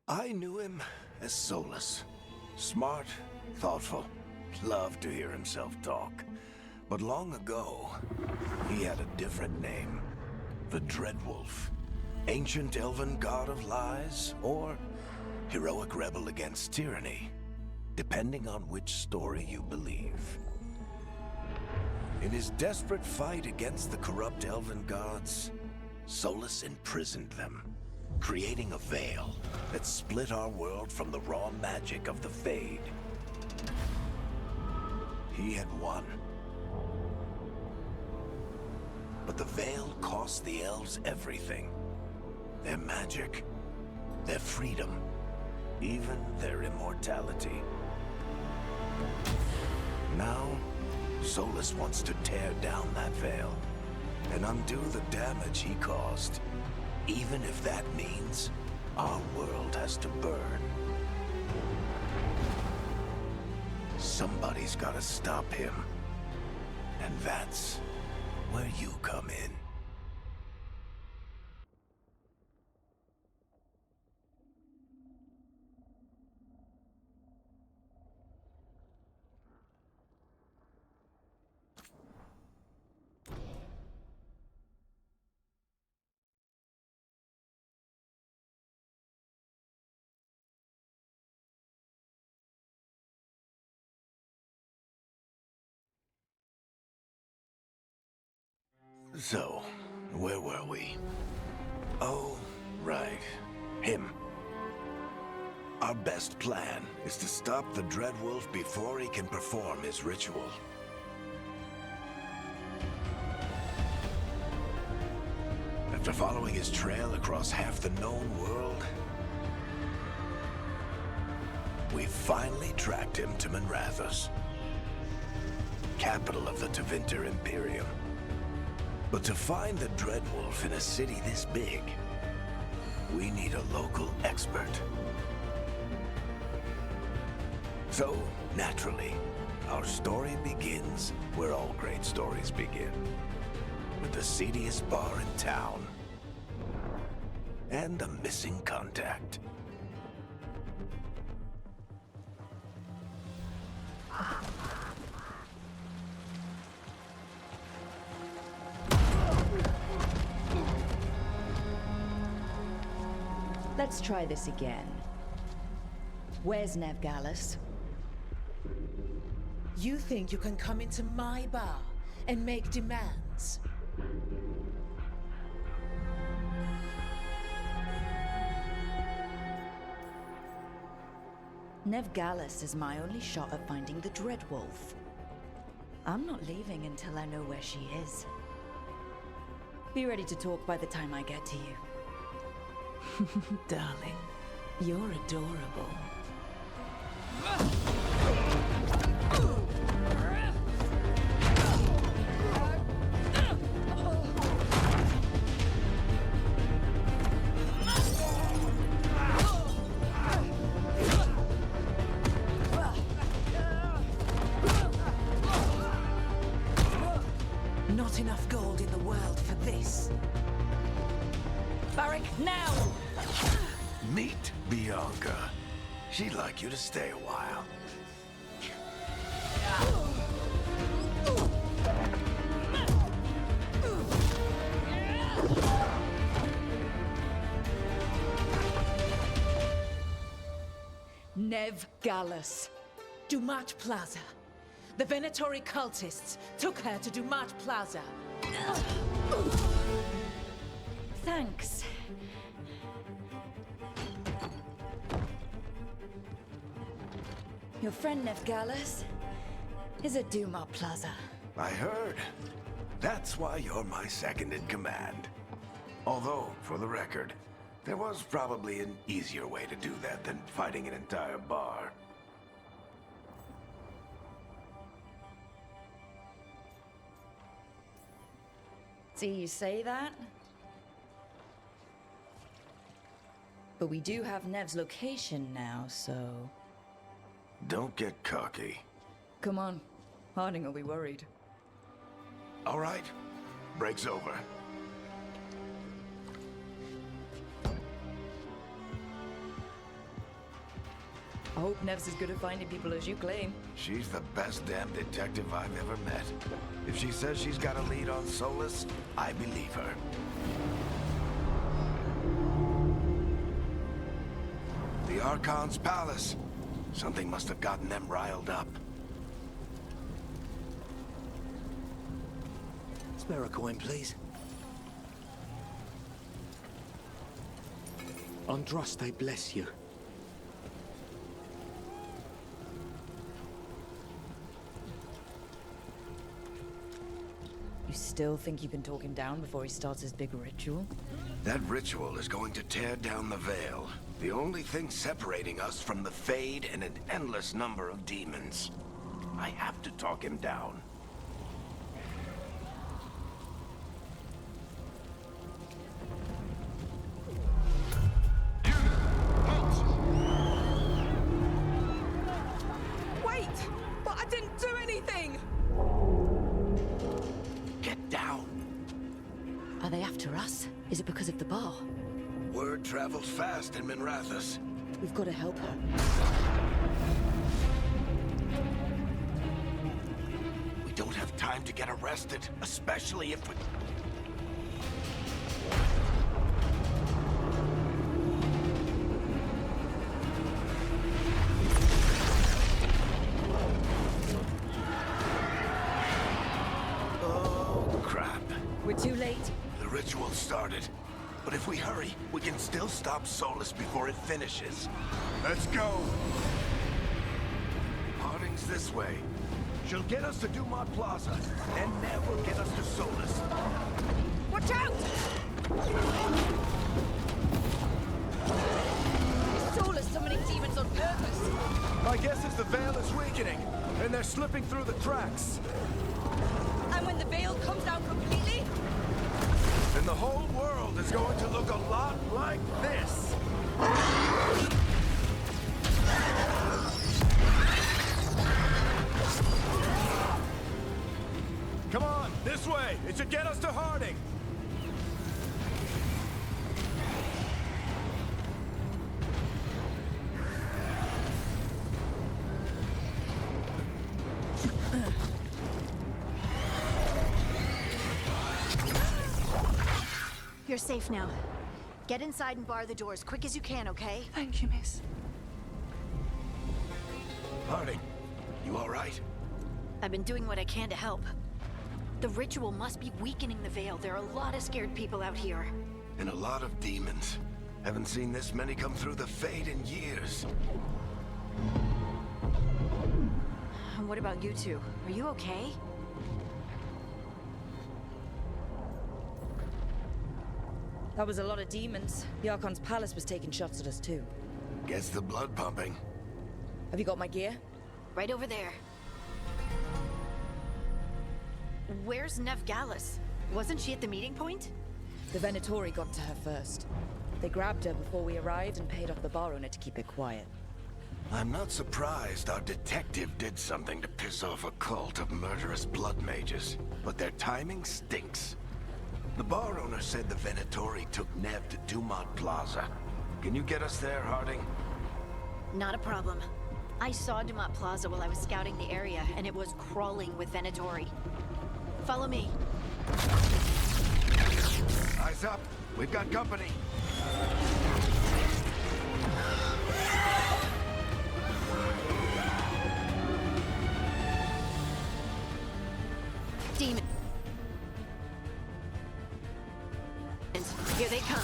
I knew him as Solas. Smart, thoughtful, loved to hear himself talk. But long ago, he had a different name. The Dreadwolf. Ancient elven god of lies, or heroic rebel against tyranny, depending on which story you believe. In his desperate fight against the corrupt elven gods, Solas imprisoned them, creating a veil that split our world from the raw magic of the Fade. He had won. But the veil cost the elves everything. Their magic, their freedom, even their immortality. Now, Solas wants to tear down that veil and undo the damage he caused, even if that means our world has to burn. Somebody's gotta stop him, and that's where you come in. So, where were we? Oh, right. Him. Our best plan is to stop the Dreadwolf before he can perform his ritual. After following his trail across half the known world, we finally tracked him to Minrathous, capital of the Tevinter Imperium. But to find the Dreadwolf in a city this big, we need a local expert. So, naturally, our story begins where all great stories begin. With the seediest bar in town. And a missing contact. Let's try this again. Where's Nevgalis? You think you can come into my bar and make demands? Nevgalis is my only shot at finding the Dreadwolf. I'm not leaving until I know where she is. Be ready to talk by the time I get to you. Darling, you're adorable. Not enough gold in the world for this. Barrack, now! Meet Bianca. She'd like you to stay a while. Nevgalis. Dumat Plaza. The Venatori cultists took her to Dumat Plaza. Thanks. Your friend Nevgalis is at Dumat Plaza. I heard. That's why you're my second in command. Although, for the record, there was probably an easier way to do that than fighting an entire bar. See, you say that? But we do have Nev's location now, so... Don't get cocky. Come on. Harding will be worried. All right. Break's over. I hope Nev's as good at finding people as you claim. She's the best damn detective I've ever met. If she says she's got a lead on Solas, I believe her. The Archon's palace. Something must have gotten them riled up. Spare a coin, please. Andraste bless you. You still think you can talk him down before he starts his big ritual? That ritual is going to tear down the Veil. The only thing separating us from the Fade and an endless number of demons. I have to talk him down. Wait! But I didn't do anything! Get down. Are they after us? Is it because of the bar? Word travels fast in Minrathous. We've got to help her. We don't have time to get arrested, especially if we... Oh, crap. We're too late. The ritual started. But if we hurry, we can still stop Solas before it finishes. Let's go! Harding's this way. She'll get us to Dumont Plaza, and Nev will get us to Solas. Watch out! Solas summoning demons on purpose. My guess is the Veil is weakening, and they're slipping through the cracks. And when the veil comes down completely, Then the whole world is going to look a lot like this. Come on, this way. It should get us to Harding. You're safe now. Get inside and bar the door as quick as you can, okay? Thank you, miss. Harding, you all right? I've been doing what I can to help. The ritual must be weakening the Veil. There are a lot of scared people out here. And a lot of demons. Haven't seen this many come through the Fade in years. And what about you two? Are you okay? that was a lot of demons. The Archon's palace was taking shots at us too. Gets the blood pumping. Have you got my gear? Right over there. Where's Nev Gallus? Wasn't she at the meeting point? The Venatori got to her first. They grabbed her before we arrived and paid off the bar owner to keep it quiet. I'm not surprised our detective did something to piss off a cult of murderous blood mages, but their timing stinks. The bar owner said the Venatori took Nev to Dumont Plaza. Can you get us there, Harding? Not a problem. I saw Dumont Plaza while I was scouting the area, and it was crawling with Venatori. Follow me. Eyes up. We've got company. Demons. Here they come.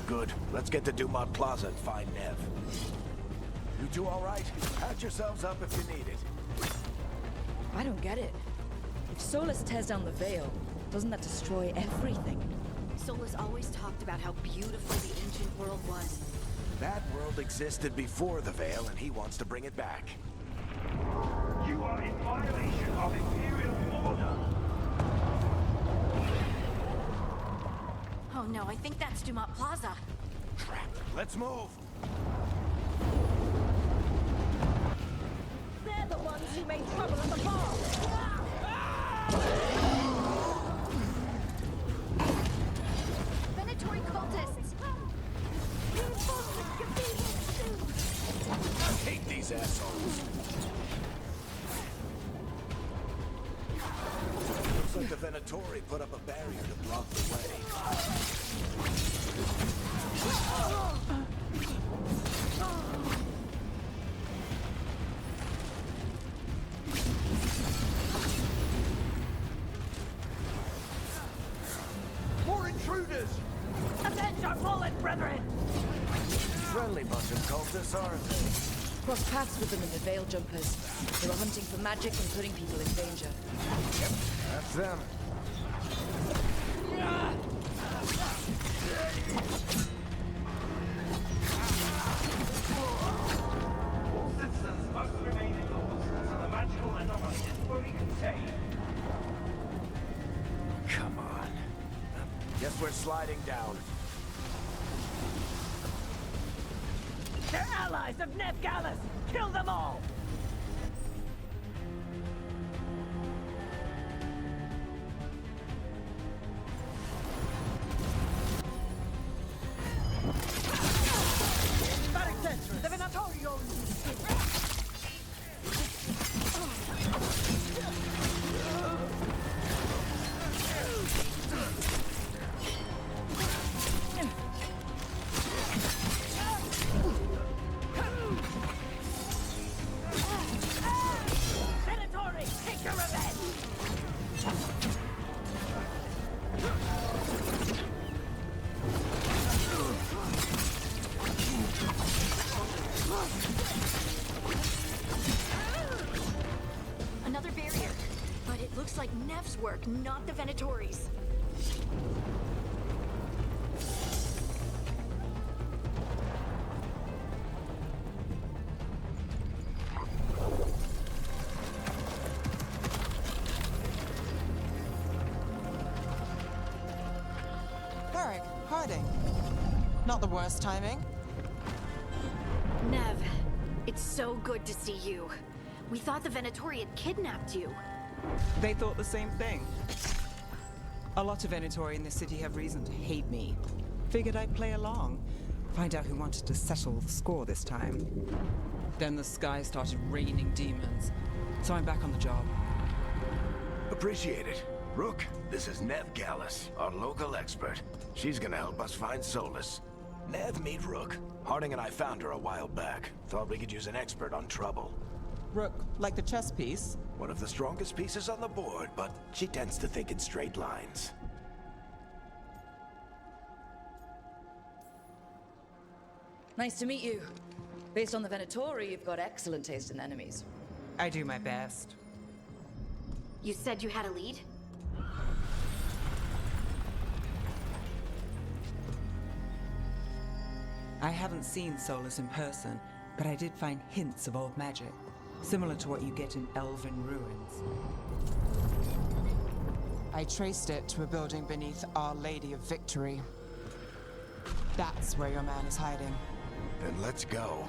Good. Let's get to Dumont Plaza and find Nev. You two all right? Patch yourselves up if you need it. I don't get it. If Solas tears down the veil, Doesn't that destroy everything? Solas always talked about how beautiful the ancient world was. That world existed before the Veil, and he wants to bring it back. You are in violation of Imperial order. Oh no, I think that's Dumont Plaza. Crap. Let's move. They're the ones who made trouble at the bar! Venatory cultists! I hate these assholes. Looks like the Venatori put up a barrier to block the way. More intruders! Avenge our fallen brethren! Friendly bunch of cultists, aren't they? Crossed paths with them in the Veil Jumpers. They were hunting for magic and putting people in danger. Yep, that's them. All citizens must remain indoors until the magical anomaly is fully contained. Come on. Guess we're sliding down. They're allies of Neb Gallus! Kill them all! The Venatorio! Venatori, take your revenge! Another barrier. But it looks like Nev's work, not the Venatori's. Varric, Harding. Not the worst timing. Nev, it's so good to see you. We thought the Venatori had kidnapped you. They thought the same thing. A lot of Venatori in the city have reason to hate me. Figured I'd play along, find out who wanted to settle the score this time. Then the sky started raining demons, so I'm back on the job. Appreciate it. Rook, this is Nev Gallus, our local expert. She's gonna help us find Solas. Nev, meet Rook. Harding and I found her a while back. Thought we could use an expert on trouble. Rook, like the chess piece. One of the strongest pieces on the board, but she tends to think in straight lines. Nice to meet you. Based on the Venatori, you've got excellent taste in enemies. I do my best. You said you had a lead? I haven't seen Solas in person, but I did find hints of old magic, similar to what you get in elven ruins. I traced it to a building beneath Our Lady of Victory. That's where your man is hiding. Then let's go.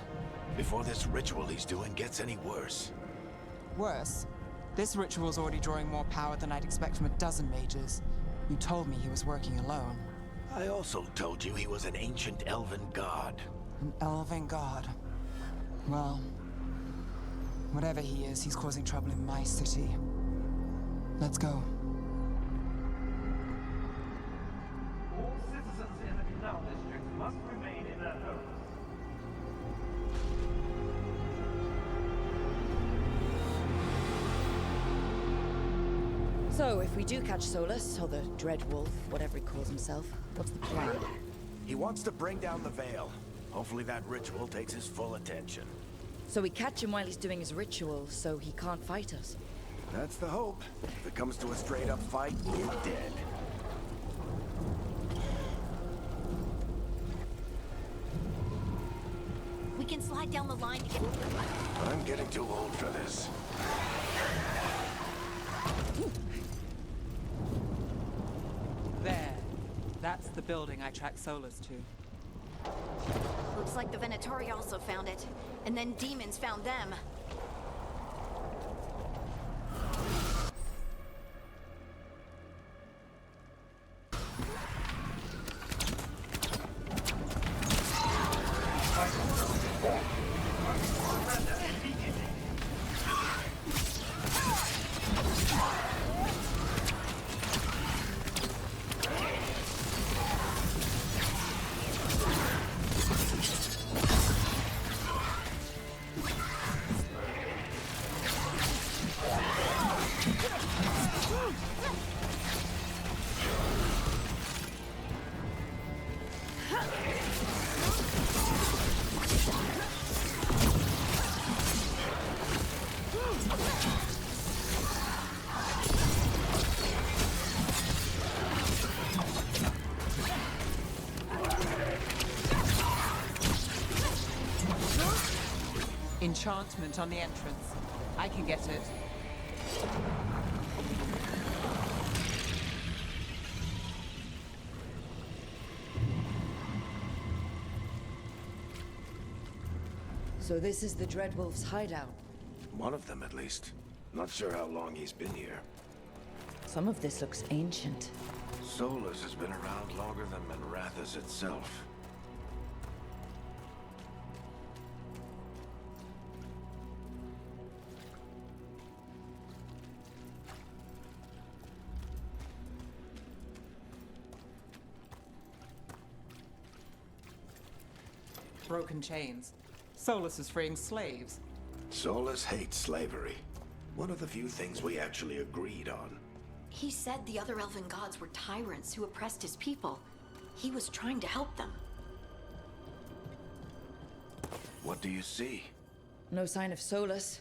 Before this ritual he's doing gets any worse. Worse, this ritual's already drawing more power than I'd expect from a dozen mages. You told me he was working alone. I also told you he was an ancient elven god. An elven god. Well, whatever he is, he's causing trouble in my city. Let's go. All citizens in the Canal District must remain in their homes. So, if we do catch Solas, or the Dread Wolf, whatever he calls himself, what's the plan? He wants to bring down the Veil. Hopefully that ritual takes his full attention. So we catch him while he's doing his ritual, so he can't fight us. That's the hope. If it comes to a straight-up fight, you're dead. We can slide down the line to get... I'm getting too old for this. There. That's the building I tracked Solas to. Looks like the Venatori also found it. And then demons found them. Enchantment on the entrance. I can get it. So this is the Dreadwolf's hideout. One of them, at least. Not sure how long he's been here. Some of this looks ancient. Solas has been around longer than Manrathus itself. Broken chains. Solas is freeing slaves. Solas hates slavery. One of the few things we actually agreed on. He said the other elven gods were tyrants who oppressed his people. He was trying to help them. What do you see? No sign of Solas.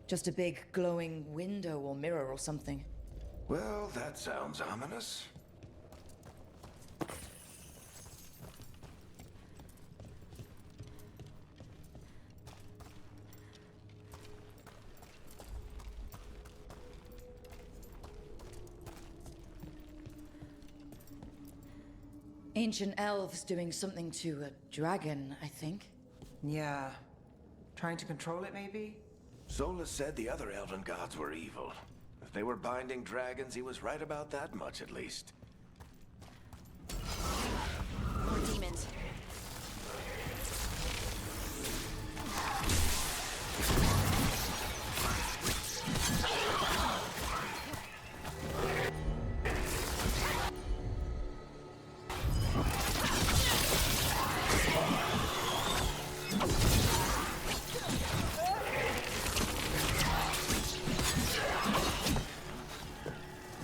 Just a big glowing window or mirror or something. Well, that sounds ominous. Ancient elves doing something to a dragon, I think. Yeah. Trying to control it, maybe? Solas said the other elven gods were evil. If they were binding dragons, he was right about that much, at least. More demons.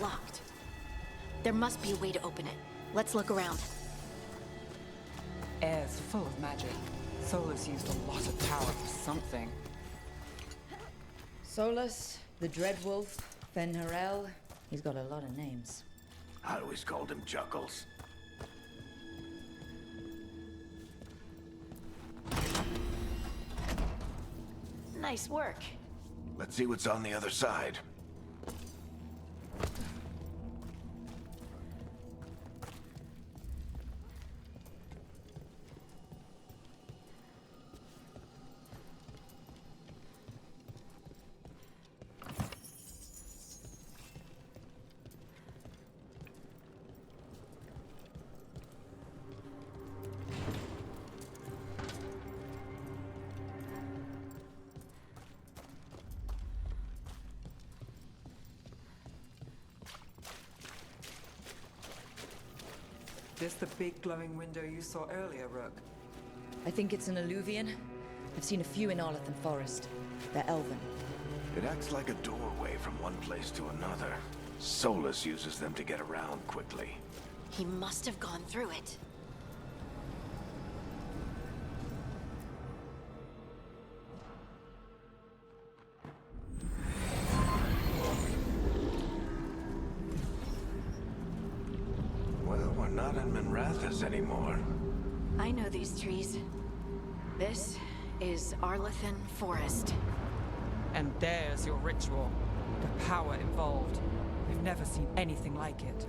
Locked. There must be a way to open it. Let's look around. Air's full of magic. Solas used a lot of power for something. Solas, the Dreadwolf, Fen'Harel. He's got a lot of names. I always called him Juggles. Nice work. Let's see what's on the other side. This the big glowing window you saw earlier, Rook? I think it's an Alluvian. I've seen a few in Arlethan Forest. They're elven. It acts like a doorway from one place to another. Solas uses them to get around quickly. He must have gone through it. Mirathas anymore. I know these trees. This is Arlethan Forest. And there's your ritual. The power involved. We've never seen anything like it.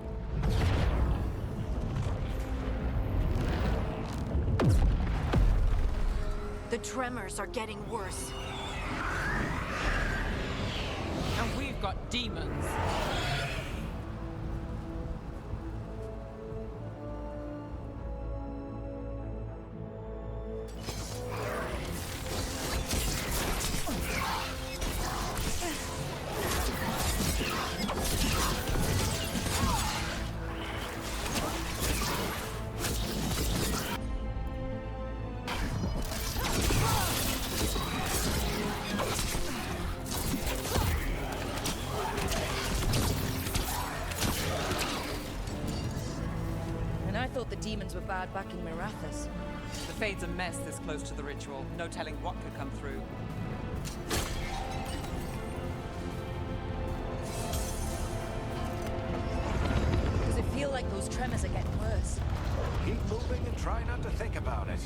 The tremors are getting worse. And we've got demons. I thought the demons were bad back in Mirathas. The Fade's a mess this close to the ritual. No telling what could come through. Does it feel like those tremors are getting worse? Keep moving and try not to think about it.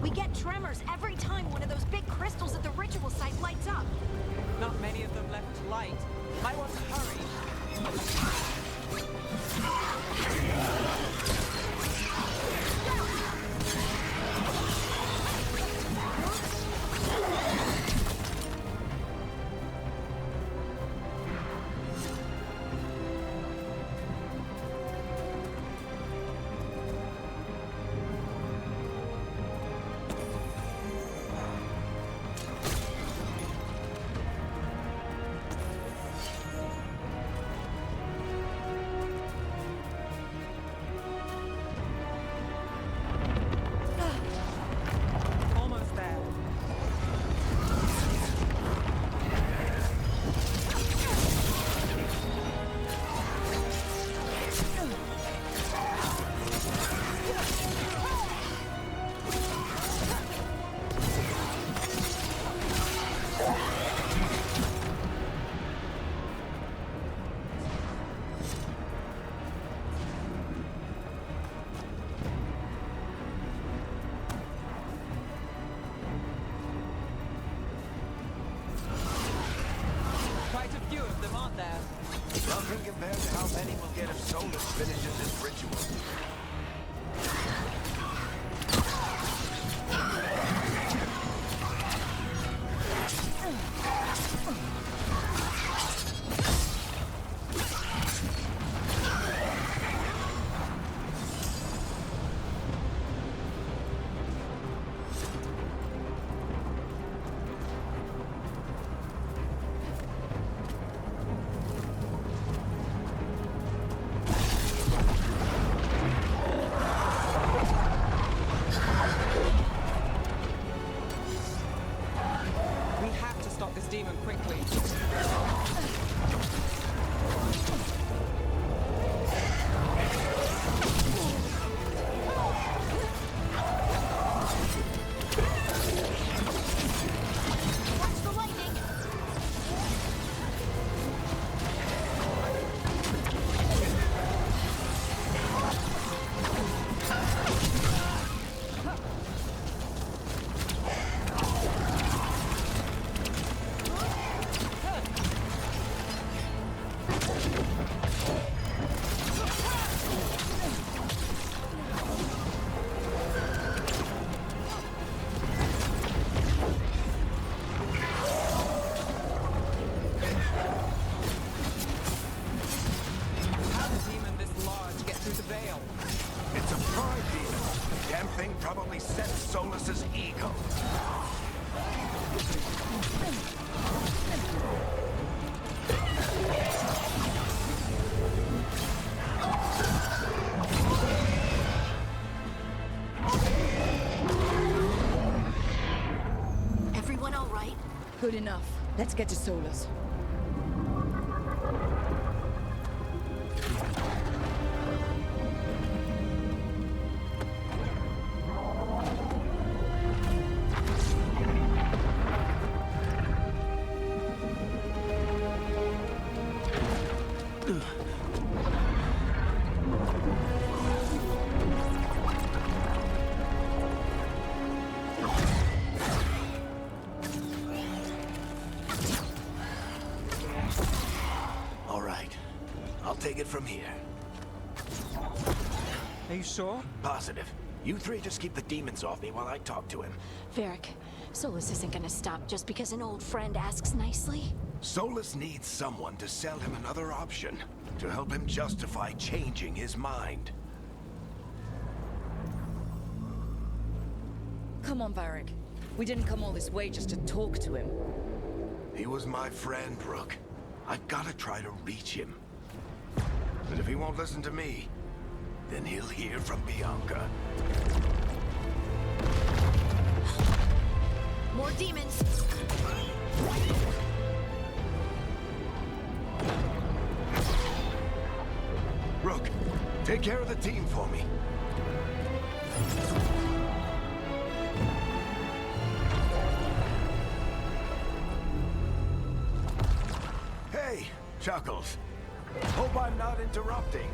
We get tremors every time one of those big crystals at the ritual site lights up. Not many of them left to light. Might want to hurry. Almost there. Quite a few of them, aren't there? Nothing compared to how many we'll get if Solas finishes his ritual. We have to stop this demon quickly. Watch the lightning! How did a demon this large get through the veil? It's a pride demon. Damn thing probably sets Solas's ego. Good enough. Let's get to Solas. All right. I'll take it from here. Are you sure? Positive. You three just keep the demons off me while I talk to him. Varric, Solas isn't gonna stop just because an old friend asks nicely. Solas needs someone to sell him another option, to help him justify changing his mind. Come on, Varric. We didn't come all this way just to talk to him. He was my friend, Rook. I've got to try to reach him. But if he won't listen to me, then he'll hear from Bianca. More demons! Rook, take care of the team for me. Hey, Chuckles. Hope I'm not interrupting.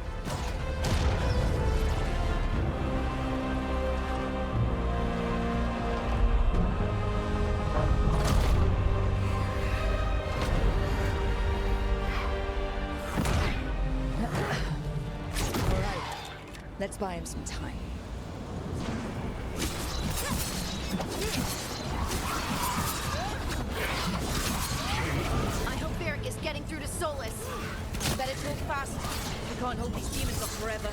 All right. Let's buy him some time. I hope Varric is getting through to Solas. Better talk fast. We can't hold these demons off forever.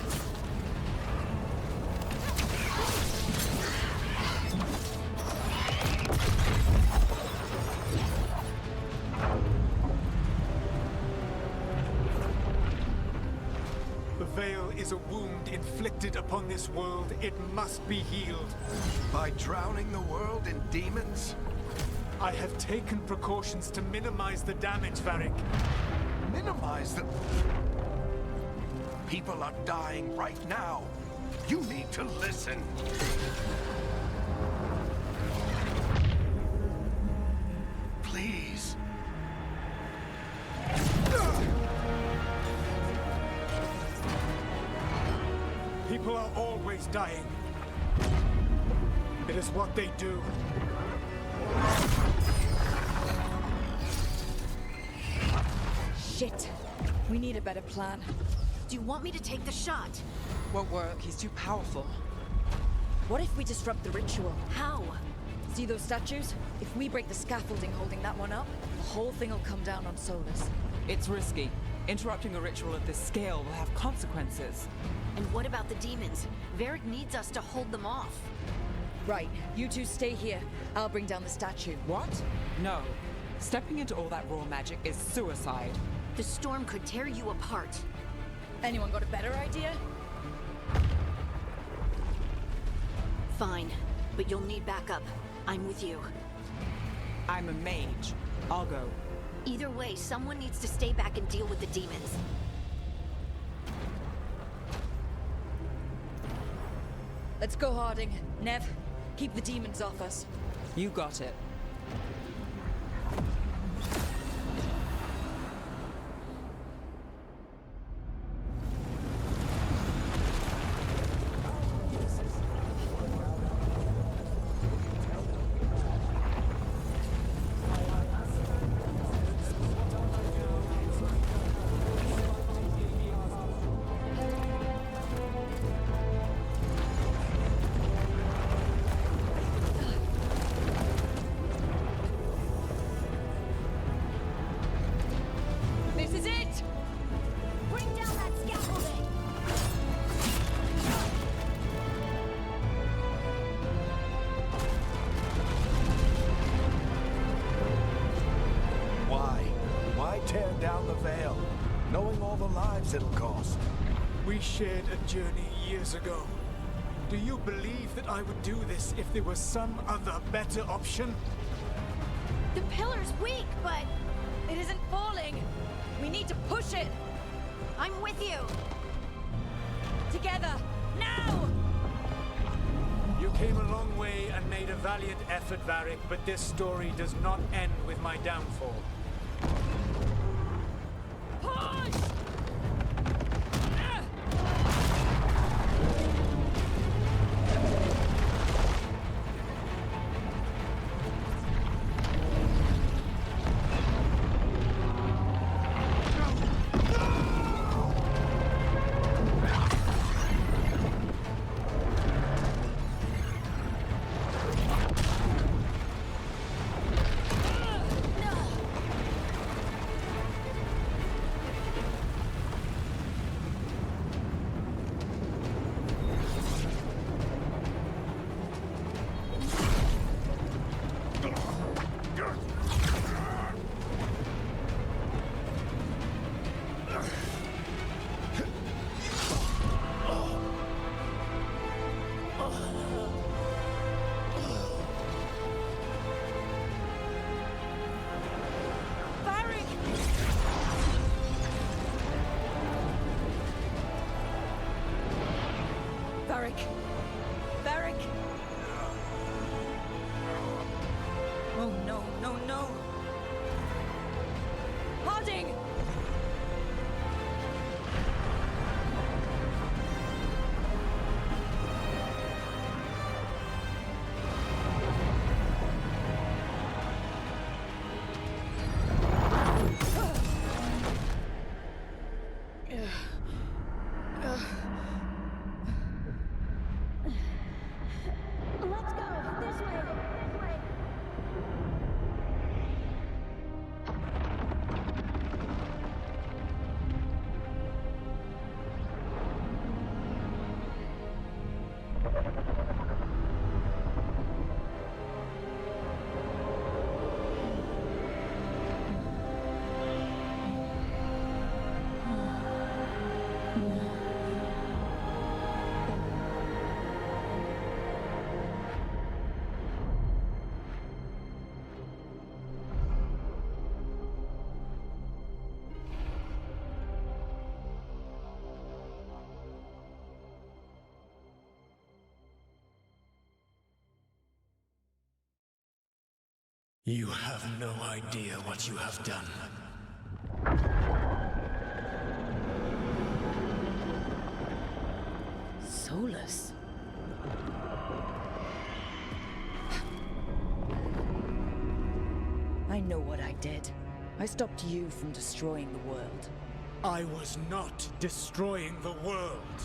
The Veil is a wound inflicted upon this world. It must be healed. By drowning the world in demons? I have taken precautions to minimize the damage, Varric. Minimize the... People are dying right now. You need to listen. Please. People are always dying. It is what they do. Shit. We need a better plan. Do you want me to take the shot? Won't work. He's too powerful. What if we disrupt the ritual? How? See those statues? If we break the scaffolding holding that one up, the whole thing will come down on Solas. It's risky. Interrupting a ritual of this scale will have consequences. And what about the demons? Varric needs us to hold them off. Right. You two stay here. I'll bring down the statue. What? No. Stepping into all that raw magic is suicide. The storm could tear you apart. Anyone got a better idea? Fine, but you'll need backup. I'm with you. I'm a mage. I'll go. Either way, someone needs to stay back and deal with the demons. Let's go, Harding. Nev, keep the demons off us. You got it. This is it! Bring down that scaffolding! Why? Why tear down the Veil, knowing all the lives it'll cost? We shared a journey years ago. Do you believe that I would do this if there was some other better option? The pillar's weak, but It isn't falling! We need to push it! I'm with you. Together! Now! You came a long way and made a valiant effort, Varric, but this story does not end with my downfall. Push! Varric! Varric! Oh no, no, no! Harding! Let's go. This way. This way. You have no idea what you have done. Solas? I know what I did. I stopped you from destroying the world. I was not destroying the world.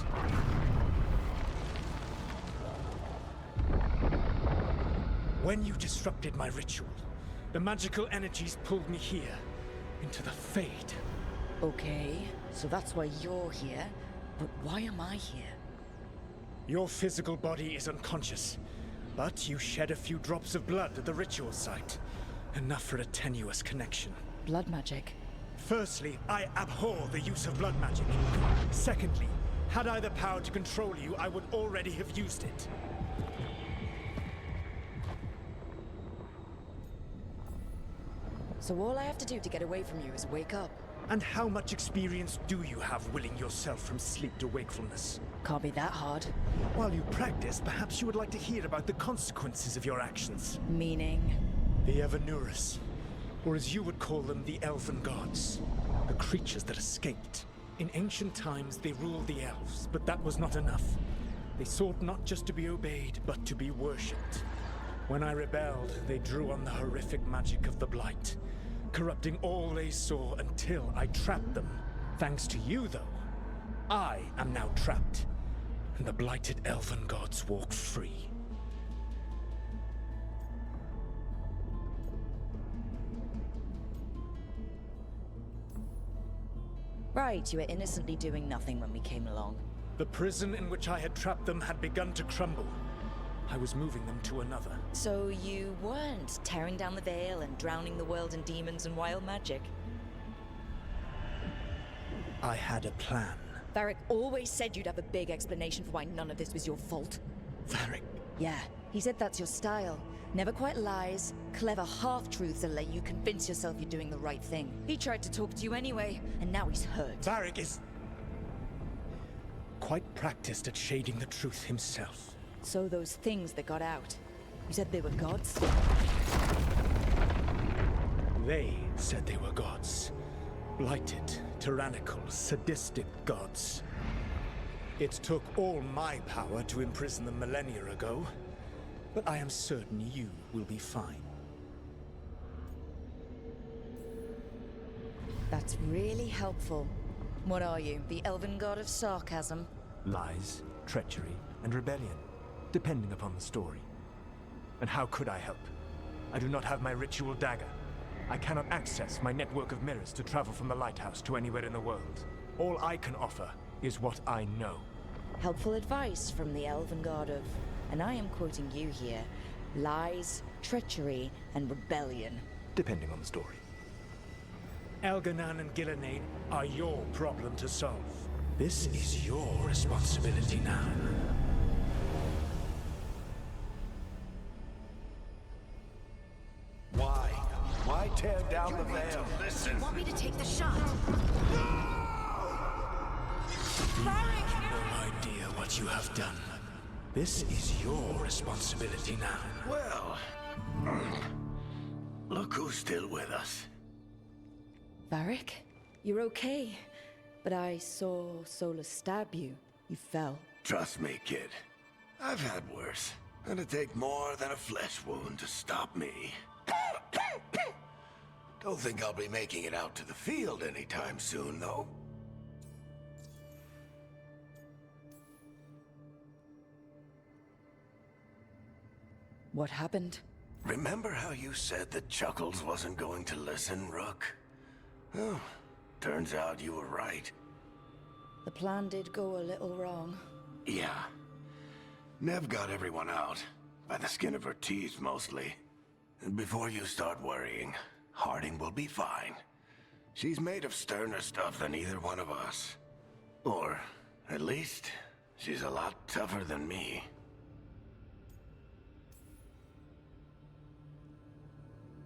When you disrupted my ritual, the magical energies pulled me here, into the Fade. Okay, so that's why you're here. But why am I here? Your physical body is unconscious, but you shed a few drops of blood at the ritual site. Enough for a tenuous connection. Blood magic. Firstly, I abhor the use of blood magic. Secondly, had I the power to control you, I would already have used it. So all I have to do to get away from you is wake up. And how much experience do you have willing yourself from sleep to wakefulness? Can't be that hard. While you practice, perhaps you would like to hear about the consequences of your actions. Meaning? The Evanurus, or as you would call them, the Elven Gods. The creatures that escaped. In ancient times, they ruled the elves, but that was not enough. They sought not just to be obeyed, but to be worshipped. When I rebelled, they drew on the horrific magic of the Blight, corrupting all they saw until I trapped them. Thanks to you, though, I am now trapped, and the blighted Elven Gods walk free. Right, you were innocently doing nothing when we came along. The prison in which I had trapped them had begun to crumble. I was moving them to another. So you weren't tearing down the veil and drowning the world in demons and wild magic? I had a plan. Varric always said you'd have a big explanation for why none of this was your fault. Varric, Yeah, he said that's your style. Never quite lies, clever half-truths that let you convince yourself you're doing the right thing. He tried to talk to you anyway, and now he's hurt. Varric is quite practiced at shading the truth himself. So those things that got out, you said they were gods? They said they were gods. Blighted, tyrannical, sadistic gods. It took all my power to imprison them millennia ago, but I am certain you will be fine. That's really helpful. What are you, the elven god of sarcasm? Lies, treachery, and rebellion, depending upon the story. And how could I help? I do not have my ritual dagger. I cannot access my network of mirrors to travel from the lighthouse to anywhere in the world. All I can offer is what I know. Helpful advice from the elven god of, and I am quoting you here, lies, treachery, and rebellion. Depending on the story. Elganan and Gillenane are your problem to solve. This is your responsibility now. Why? Why tear down the veil? Listen. Want me to take the shot? No idea what you have done. This is your responsibility now. Well, look who's still with us. Varric, you're okay. But I saw Solas stab you. You fell. Trust me, kid. I've had worse. It'd take more than a flesh wound to stop me. Don't think I'll be making it out to the field anytime soon, though. What happened? Remember how you said that Chuckles wasn't going to listen, Rook? Oh, turns out you were right. The plan did go a little wrong. Yeah. Nev got everyone out. By the skin of her teeth, mostly. And before you start worrying, Harding will be fine. She's made of sterner stuff than either one of us. Or, at least, she's a lot tougher than me.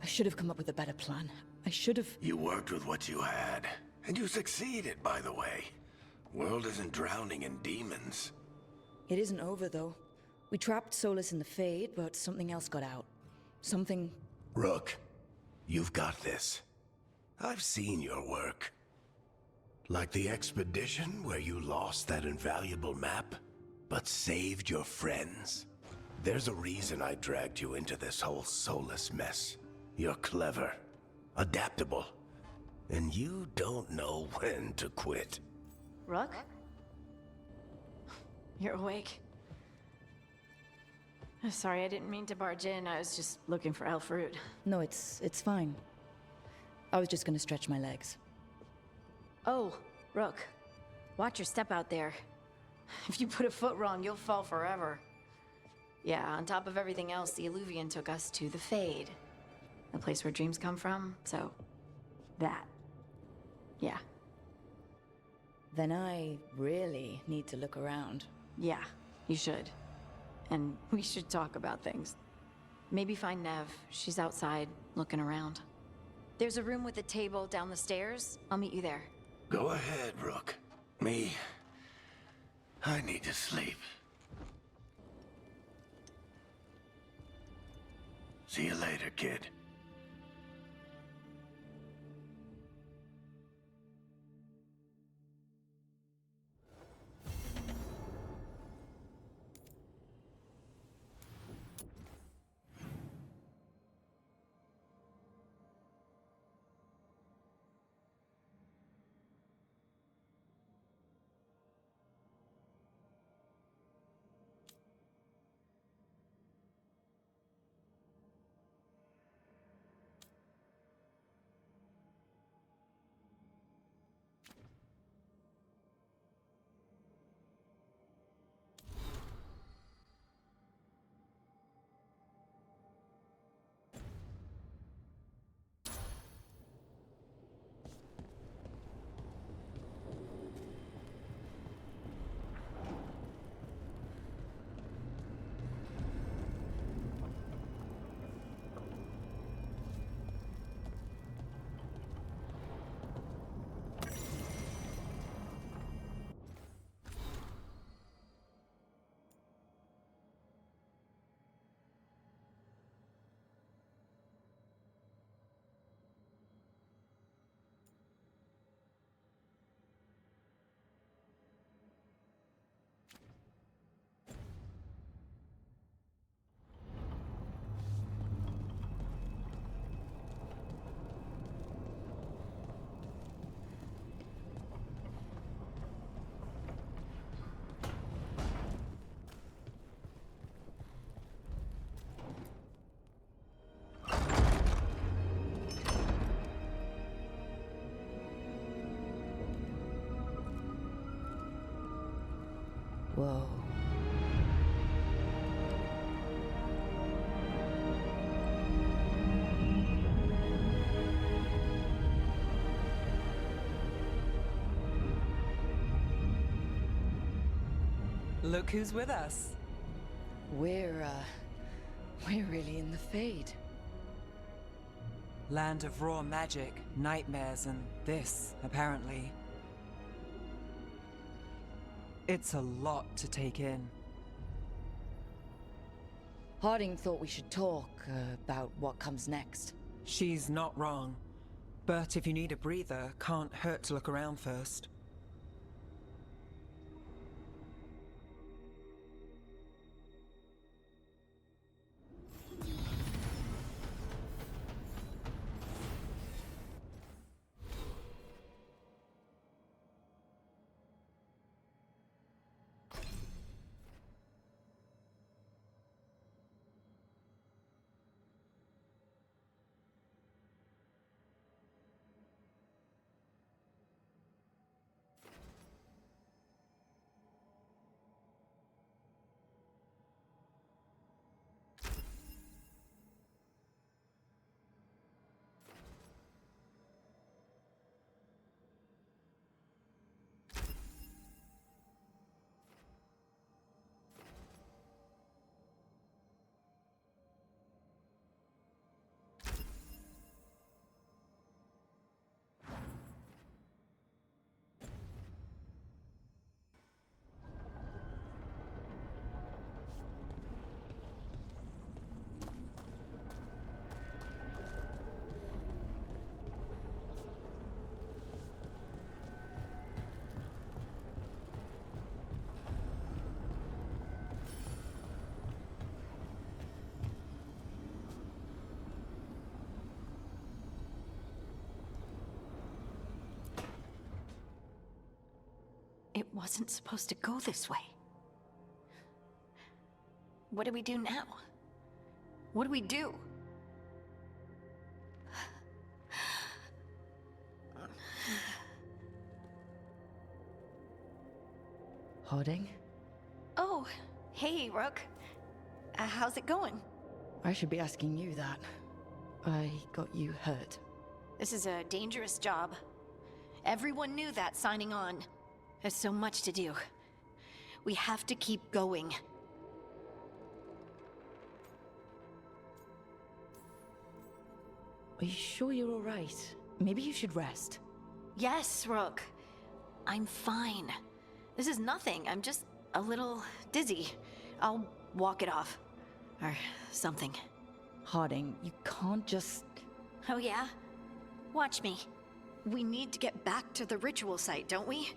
I should have come up with a better plan. I should have... You worked with what you had. And you succeeded, by the way. World isn't drowning in demons. It isn't over, though. We trapped Solas in the Fade, but something else got out. Something... Rook, you've got this. I've seen your work. Like the expedition where you lost that invaluable map, but saved your friends. There's a reason I dragged you into this whole Solas mess. You're clever, adaptable, and you don't know when to quit. Rook? You're awake. Sorry, I didn't mean to barge in. I was just looking for elf fruit. No, it's fine. I was just gonna stretch my legs. Oh, Rook. Watch your step out there. If you put a foot wrong, you'll fall forever. Yeah, on top of everything else, the Illuvian took us to the Fade. The place where dreams come from, so... that. Yeah. Then I really need to look around. Yeah, you should. And we should talk about things. Maybe find Nev. She's outside, looking around. There's a room with a table down the stairs. I'll meet you there. Go ahead, Rook. Me, I need to sleep. See you later, kid. Whoa. Look who's with us. We're really in the Fade. Land of raw magic, nightmares, and this, apparently. It's a lot to take in. Harding thought we should talk about what comes next. She's not wrong. But if you need a breather, can't hurt to look around first. It wasn't supposed to go this way. What do we do now? What do we do? Harding? Oh, hey, Rook. How's it going? I should be asking you that. I got you hurt. This is a dangerous job. Everyone knew that signing on. There's so much to do. We have to keep going. Are you sure you're all right? Maybe you should rest. Yes, Rook. I'm fine. This is nothing. I'm just a little dizzy. I'll walk it off. Or something. Harding, you can't just... Oh yeah? Watch me. We need to get back to the ritual site, don't we?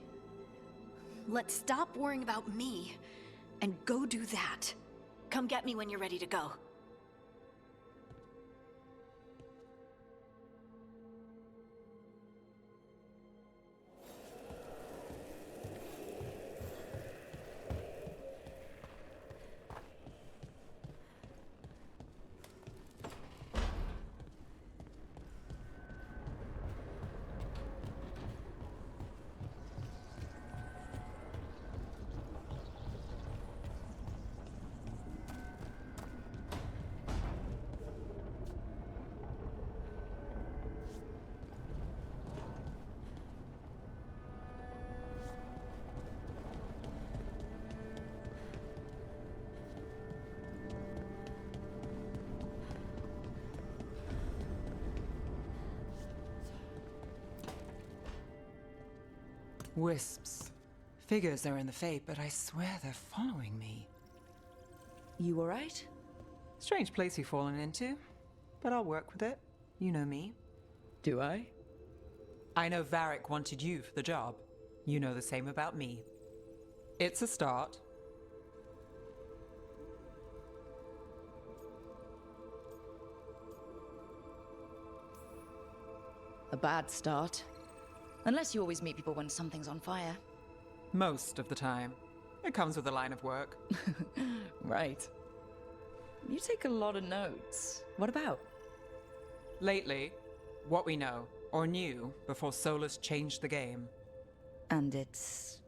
Let's stop worrying about me and go do that. Come get me when you're ready to go. Wisps. Figures they're in the Fade, but I swear they're following me. You alright? Strange place you've fallen into, but I'll work with it. You know me. Do I? I know Varric wanted you for the job. You know the same about me. It's a start. A bad start. Unless you always meet people when something's on fire. Most of the time. It comes with a line of work. Right. You take a lot of notes. What about? Lately, what we know, or knew, before Solas changed the game. And it's...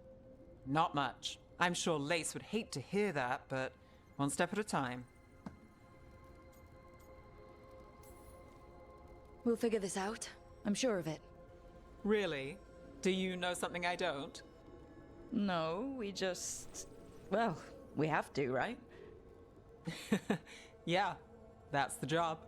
Not much. I'm sure Lace would hate to hear that, but one step at a time. We'll figure this out. I'm sure of it. Really? Do you know something I don't? No, we just... Well, we have to, right? Yeah, that's the job.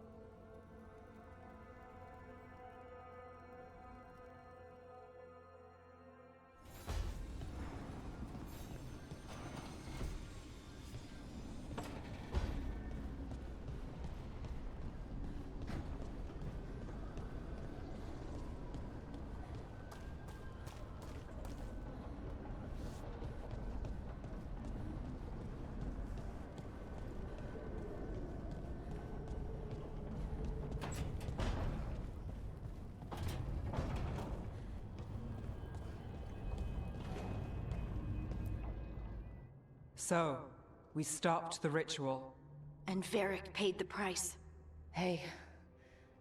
So, we stopped the ritual. And Varric paid the price. Hey,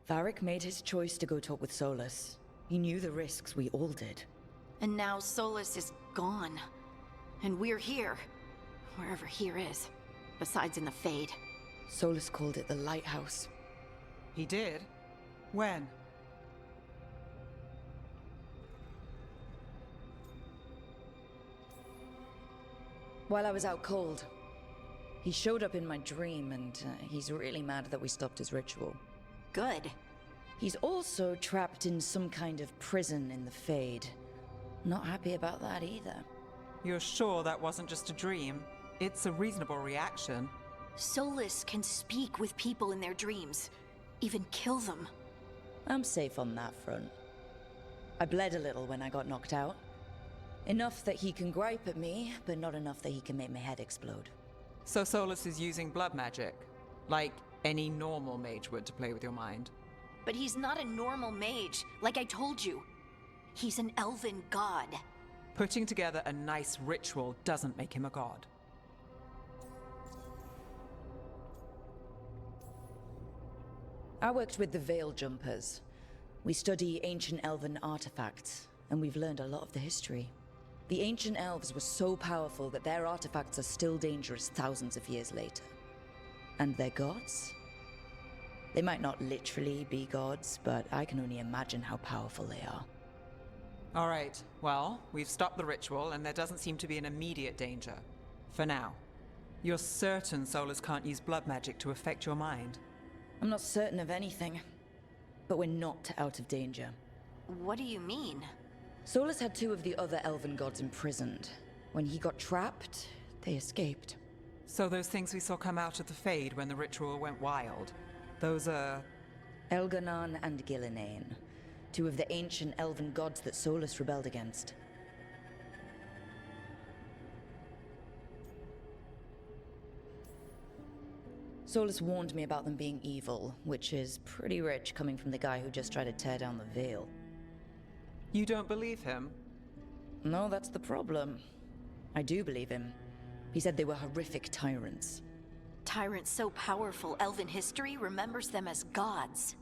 Varric made his choice to go talk with Solas. He knew the risks we all did. And now Solas is gone. And we're here. Wherever here is. Besides in the Fade. Solas called it the Lighthouse. He did? When? While I was out cold. He showed up in my dream, and he's really mad that we stopped his ritual. Good. He's also trapped in some kind of prison in the Fade. Not happy about that either. You're sure that wasn't just a dream? It's a reasonable reaction. Solas can speak with people in their dreams. Even kill them. I'm safe on that front. I bled a little when I got knocked out. Enough that he can gripe at me, but not enough that he can make my head explode. So Solas is using blood magic, like any normal mage would to play with your mind. But he's not a normal mage, like I told you. He's an elven god. Putting together a nice ritual doesn't make him a god. I worked with the Veil Jumpers. We study ancient elven artifacts, and we've learned a lot of the history. The ancient elves were so powerful that their artifacts are still dangerous thousands of years later. And their gods? They might not literally be gods, but I can only imagine how powerful they are. All right, well, we've stopped the ritual, and there doesn't seem to be an immediate danger. For now. You're certain Solas can't use blood magic to affect your mind? I'm not certain of anything, but we're not out of danger. What do you mean? Solas had two of the other elven gods imprisoned. When he got trapped, they escaped. So those things we saw come out of the Fade when the ritual went wild, those are... Elganon and Gillinane, two of the ancient elven gods that Solas rebelled against. Solas warned me about them being evil, which is pretty rich coming from the guy who just tried to tear down the Veil. You don't believe him? No, that's the problem. I do believe him. He said they were horrific tyrants. Tyrants so powerful, elven history remembers them as gods.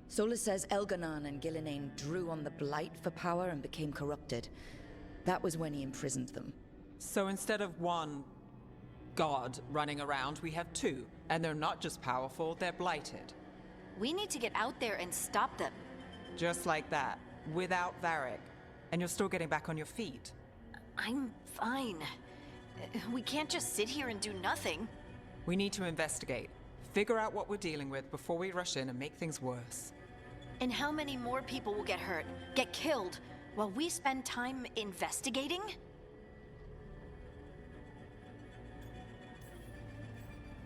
Solas says Elganon and Gillinane drew on the Blight for power and became corrupted. That was when he imprisoned them. So instead of one god running around, we have two. And they're not just powerful, they're blighted. We need to get out there and stop them. Just like that, without Varric. And you're still getting back on your feet. I'm fine. We can't just sit here and do nothing. We need to investigate. Figure out what we're dealing with before we rush in and make things worse. And how many more people will get hurt, get killed, while we spend time investigating?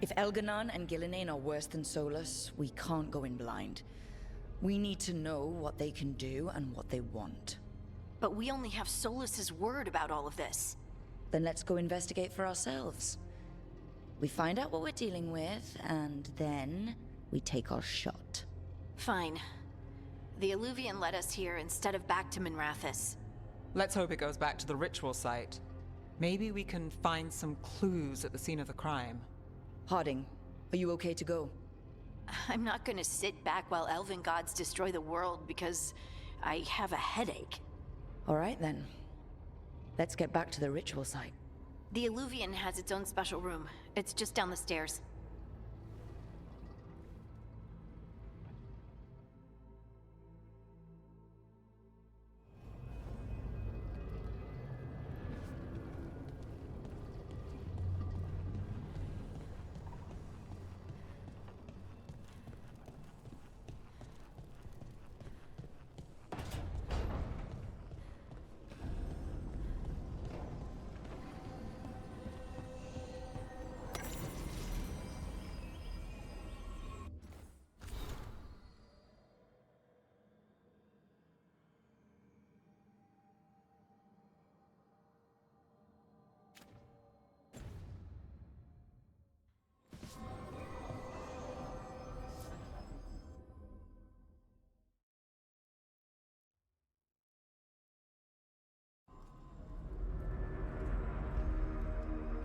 If Elganon and Gillinane are worse than Solas, we can't go in blind. We need to know what they can do and what they want. But we only have Solas's word about all of this. Then let's go investigate for ourselves. We find out what we're dealing with, and then we take our shot. Fine. The Illuvian led us here instead of back to Minrathous. Let's hope it goes back to the ritual site. Maybe we can find some clues at the scene of the crime. Harding, are you okay to go? I'm not gonna sit back while elven gods destroy the world because I have a headache. All right then. Let's get back to the ritual site. The Illuvian has its own special room. It's just down the stairs.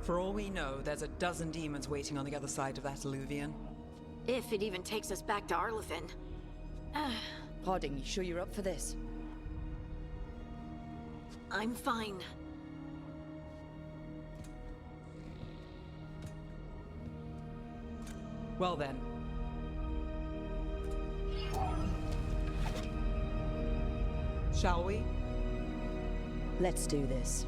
For all we know, there's a dozen demons waiting on the other side of that Illuvian. If it even takes us back to Arlithin. Harding, you sure you're up for this? I'm fine. Well then. Shall we? Let's do this.